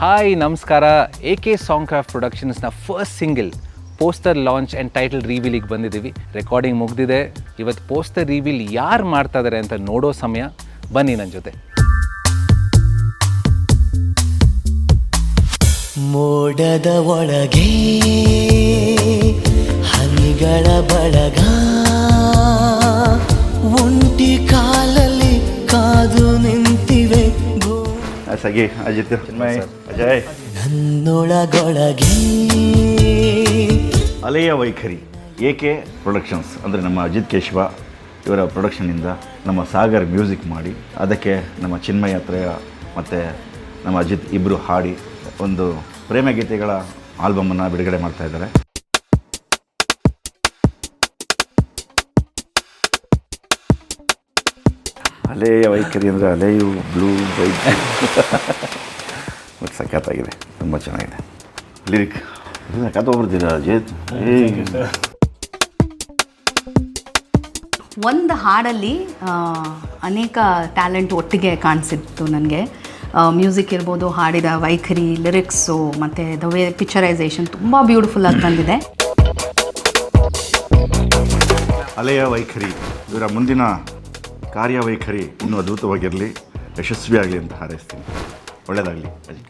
Hi ನಮಸ್ಕಾರ. AK Songcraft ಪ್ರೊಡಕ್ಷನ್ಸ್ನ first single poster launch and title ರಿವೀಲಿಗೆ ಬಂದಿದ್ದೀವಿ. ರೆಕಾರ್ಡಿಂಗ್ ಮುಗ್ದಿದೆ. ಇವತ್ತು ಪೋಸ್ಟರ್ ರಿವೀಲ್ ಯಾರು ಮಾಡ್ತಾ ಇದ್ದಾರೆ ಅಂತ ನೋಡೋ ಸಮಯ. ಬನ್ನಿ ನನ್ನ ಜೊತೆ. ಮೋಡದ ಒಳಗೆ ಹನಿಗಳ ಬಳಗ ಒಂಟಿ ಕಾಲಲ್ಲಿ ಕಾದು ನಿಂತಿವೆ ಸಗಿ ಅಜಿತ್ ಚಿನ್ಮಯ್ ಅಜಯ್. ನನ್ನೊಳಗೊಳಗೆ ಅಲೆಯ ವೈಖರಿ AK ಪ್ರೊಡಕ್ಷನ್ಸ್ ಅಂದರೆ ನಮ್ಮ ಅಜಿತ್ ಕೇಶವ ಇವರ ಪ್ರೊಡಕ್ಷನ್ನಿಂದ ನಮ್ಮ ಸಾಗರ್ ಮ್ಯೂಸಿಕ್ ಮಾಡಿ ಅದಕ್ಕೆ ನಮ್ಮ ಚಿನ್ಮಯ ತ್ರಯ ಮತ್ತು ನಮ್ಮ ಅಜಿತ್ ಇಬ್ಬರು ಹಾಡಿ ಒಂದು ಪ್ರೇಮ ಗೀತೆಗಳ ಆಲ್ಬಮನ್ನು ಬಿಡುಗಡೆ ಮಾಡ್ತಾ ಇದ್ದಾರೆ. ಅಲೆಯ ವೈಖರಿ ಅಂದರೆ ಅಲೆಯು ಬ್ಲೂ ವೈಟ್ ಬಟ್ ಸಖತ್ತಾಗಿದೆ, ತುಂಬ ಚೆನ್ನಾಗಿದೆ. ಲಿರಿಕ್ ಸಖತ್ತೋಗ್ಬಿಡ್ತೀರ ಅಜಿತ್. ಒಂದು ಹಾಡಲ್ಲಿ ಅನೇಕ ಟ್ಯಾಲೆಂಟ್ ಒಟ್ಟಿಗೆ ಕಾಣಿಸಿತ್ತು ನನಗೆ. ಮ್ಯೂಸಿಕ್ ಇರ್ಬೋದು, ಹಾಡಿದ ವೈಖರಿ, ಲಿರಿಕ್ಸು ಮತ್ತು ದ ವೇ ಪಿಕ್ಚರೈಸೇಷನ್ ತುಂಬ ಬ್ಯೂಟಿಫುಲ್ಲಾಗಿ ಬಂದಿದೆ. ಅಲೆಯ ವೈಖರಿ ಇವರ ಮುಂದಿನ ಕಾರ್ಯವೈಖರಿ ಇನ್ನೂ ಅದ್ಭುತವಾಗಿರಲಿ, ಯಶಸ್ವಿಯಾಗಲಿ ಅಂತ ಹಾರೈಸ್ತೀನಿ. ಒಳ್ಳೆಯದಾಗಲಿ ಅಜಿತ್.